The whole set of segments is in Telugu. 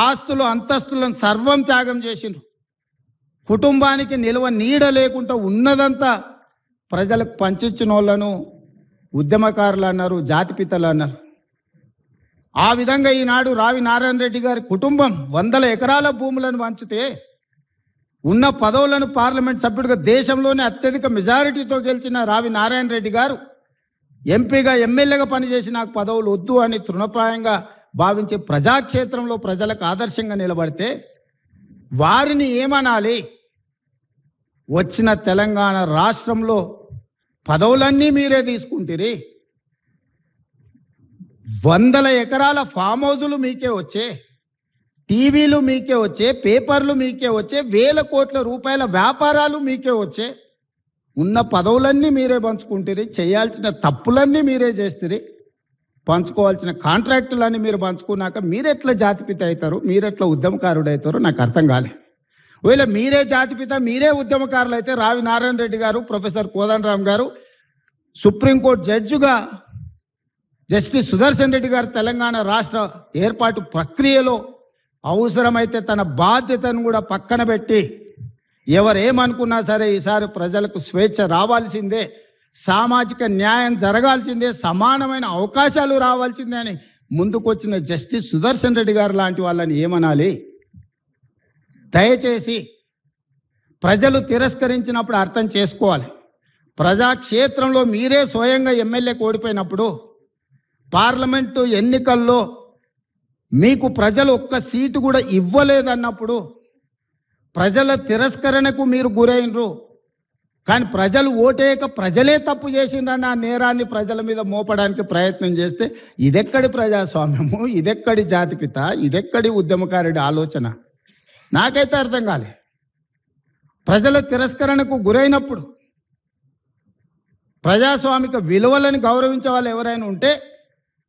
ఆస్తులు అంతస్తులను సర్వం త్యాగం చేసిండ్రు. కుటుంబానికి నిల్వ నీడ లేకుండా ఉన్నదంతా ప్రజలకు పంచించిన వాళ్ళను ఉద్యమకారులు అన్నారు, జాతిపితలు అన్నారు. ఆ విధంగా ఈనాడు రావి నారాయణ రెడ్డి గారి కుటుంబం 100 ఎకరాల భూములను పంచితే ఉన్న పదవులను పార్లమెంట్ సభ్యుడిగా దేశంలోనే అత్యధిక మెజారిటీతో గెలిచిన రావి నారాయణ రెడ్డి గారు ఎంపీగా ఎమ్మెల్యేగా పనిచేసి నాకు పదవులు వద్దు అని తృణప్రాయంగా భావించే ప్రజాక్షేత్రంలో ప్రజలకు ఆదర్శంగా నిలబడితే వారిని ఏమనాలి? వచ్చిన తెలంగాణ రాష్ట్రంలో పదవులన్నీ మీరే తీసుకుంటారు. 100 ఎకరాల ఫామ్ హౌజులు మీకే వచ్చే, టీవీలు మీకే వచ్చే, పేపర్లు మీకే వచ్చే, 1000 కోట్ల రూపాయల వ్యాపారాలు మీకే వచ్చే, ఉన్న పదవులన్నీ మీరే పంచుకుంటారు, చేయాల్సిన తప్పులన్నీ మీరే చేస్తారు, పంచుకోవాల్సిన కాంట్రాక్టులన్నీ మీరు పంచుకున్నాక మీరెట్లా జాతిపిత అవుతారు, మీరెట్లా ఉద్యమకారుడు అవుతారో నాకు అర్థం కాలే. ఒకవేళ మీరే జాతిపిత, మీరే ఉద్యమకారులు అయితే రావి నారాయణ రెడ్డి గారు, ప్రొఫెసర్ కోదండరామ్ గారు సుప్రీంకోర్టు జడ్జిగా జస్టిస్ సుదర్శన్ రెడ్డి గారు తెలంగాణ రాష్ట్ర ఏర్పాటు ప్రక్రియలో అవసరమైతే తన బాధ్యతను కూడా పక్కన పెట్టి ఎవరేమనుకున్నా సరే ఈసారి ప్రజలకు స్వేచ్ఛ రావాల్సిందే, సామాజిక న్యాయం జరగాల్సిందే, సమానమైన అవకాశాలు రావాల్సిందే అని ముందుకొచ్చిన జస్టిస్ సుదర్శన్ రెడ్డి గారు లాంటి వాళ్ళని ఏమనాలి? దయచేసి ప్రజలు తిరస్కరించినప్పుడు అర్థం చేసుకోవాలి. ప్రజాక్షేత్రంలో మీరే స్వయంగా ఎమ్మెల్యేకి ఓడిపోయినప్పుడు, పార్లమెంటు ఎన్నికల్లో మీకు ప్రజలు ఒక్క సీటు కూడా ఇవ్వలేదన్నప్పుడు, ప్రజల తిరస్కరణకు మీరు గురైనరు. కానీ ప్రజలు ఓటేయక ప్రజలే తప్పు చేసిండ్రన్న నేరాన్ని ప్రజల మీద మోపడానికి ప్రయత్నం చేస్తే ఇదెక్కడి ప్రజాస్వామ్యము, ఇదెక్కడి జాతిపిత, ఇదెక్కడి ఉద్యమకారుడి ఆలోచన? నాకైతే అర్థం కాలే. ప్రజల తిరస్కరణకు గురైనప్పుడు ప్రజాస్వామిక విలువలను గౌరవించే వాళ్ళు ఎవరైనా ఉంటే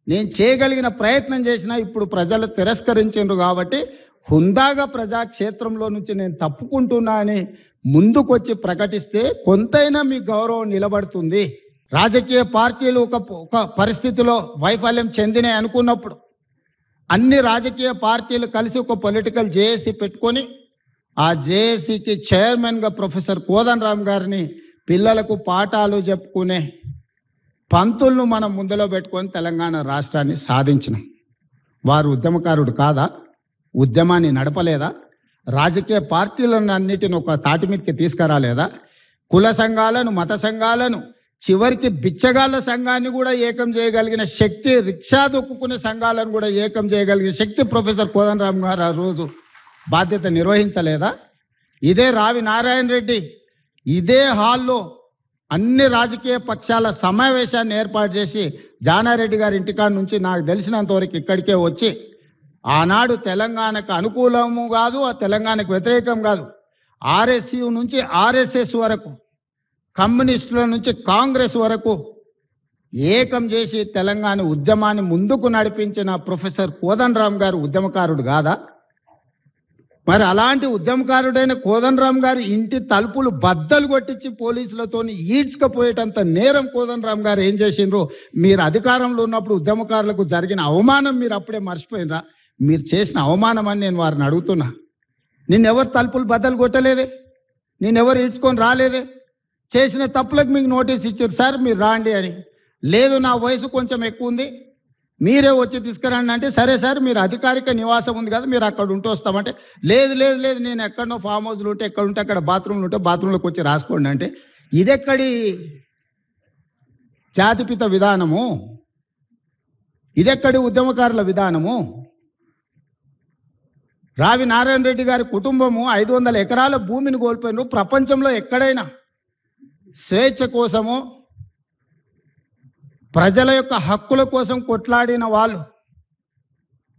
నేను చేయగలిగిన ప్రయత్నం చేసినా ఇప్పుడు ప్రజలు తిరస్కరించారు కాబట్టి హుందాగా ప్రజాక్షేత్రంలో నుంచి నేను తప్పుకుంటున్నా అని ముందుకొచ్చి ప్రకటిస్తే కొంతైనా మీ గౌరవం నిలబడుతుంది. రాజకీయ పార్టీలు ఒక పరిస్థితిలో వైఫల్యం చెందినాయి అనుకున్నప్పుడు అన్ని రాజకీయ పార్టీలు కలిసి ఒక పొలిటికల్ జేఏసీ పెట్టుకొని ఆ జేఏసీకి చైర్మన్గా ప్రొఫెసర్ కోదండరామ్ గారిని పిల్లలకు పాఠాలు చెప్పుకునే పంతులను మనం ముందులో పెట్టుకొని తెలంగాణ రాష్ట్రాన్ని సాధించినాం. వారు ఉద్యమకారుడు కాదా? ఉద్యమాన్ని నడపలేదా? రాజకీయ పార్టీలను అన్నిటిని ఒక తాటి మీదకి తీసుకురాలేదా? కుల సంఘాలను, మత సంఘాలను, చివరికి బిచ్చగాళ్ళ సంఘాన్ని కూడా ఏకం చేయగలిగిన శక్తి, రిక్షా దొక్కుకునే సంఘాలను కూడా ఏకం చేయగలిగిన శక్తి ప్రొఫెసర్ కోదండరామ్ గారు ఆ రోజు బాధ్యత నిర్వహించలేదా? ఇదే రావి నారాయణ రెడ్డి ఇదే హాల్లో అన్ని రాజకీయ పక్షాల సమావేశాన్ని ఏర్పాటు చేసి జానారెడ్డి గారి ఇంటికాడ నుంచి నాకు తెలిసినంత వరకు ఇక్కడికే వచ్చి ఆనాడు తెలంగాణకు అనుకూలము కాదు, ఆ తెలంగాణకు వ్యతిరేకం కాదు, ఆర్ఎస్యు నుంచి ఆర్ఎస్ఎస్ వరకు, కమ్యూనిస్టుల నుంచి కాంగ్రెస్ వరకు ఏకం చేసి తెలంగాణ ఉద్యమాన్ని ముందుకు నడిపించిన ప్రొఫెసర్ కోదండరామ్ గారు ఉద్యమకారుడు కాదా? మరి అలాంటి ఉద్యమకారుడైన కోదండరామ్ గారి ఇంటి తలుపులు బద్దలు కొట్టించి పోలీసులతో ఈడ్చుకపోయేటంత నేరం కోదండరామ్ గారు ఏం చేసిండ్రు? మీరు అధికారంలో ఉన్నప్పుడు ఉద్యమకారులకు జరిగిన అవమానం మీరు అప్పుడే మర్చిపోయినరా? మీరు చేసిన అవమానం అని నేను వారిని అడుగుతున్నా. నిన్నెవరు తలుపులు బద్దలు కొట్టలేదే, నిన్నెవరు ఈడ్చుకొని రాలేదే, చేసిన తప్పులకు మీకు నోటీస్ ఇచ్చారు, సార్ మీరు రాండి అని. లేదు నా వయసు కొంచెం ఎక్కువ ఉంది, మీరే వచ్చి తీసుకురండి అంటే, సరే సార్ మీరు అధికారిక నివాసం ఉంది కదా మీరు అక్కడ ఉంటూ వస్తామంటే, లేదు లేదు లేదు నేను ఎక్కడనో ఫామ్ హౌస్లు ఉంటే ఎక్కడ ఉంటే అక్కడ బాత్రూమ్లు ఉంటే బాత్రూంలోకి వచ్చి రాసుకోండి అంటే, ఇదెక్కడి జాతిపిత విధానము? ఇదెక్కడి ఉద్యమకారుల విధానము? రావి నారాయణ రెడ్డి గారి కుటుంబము 500 ఎకరాల భూమిని కోల్పోయినారు. ప్రపంచంలో ఎక్కడైనా స్వేచ్ఛ కోసము, ప్రజల యొక్క హక్కుల కోసం కొట్లాడిన వాళ్ళు,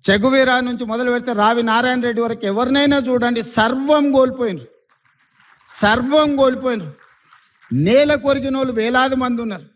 చెగువీరా నుంచి మొదలు పెడితే రావి నారాయణ రెడ్డి వరకు ఎవరినైనా చూడండి, సర్వం కోల్పోయినారు, సర్వం కోల్పోయినారు. నేల కొరిగిన వాళ్ళు వేలాది మంది ఉన్నారు.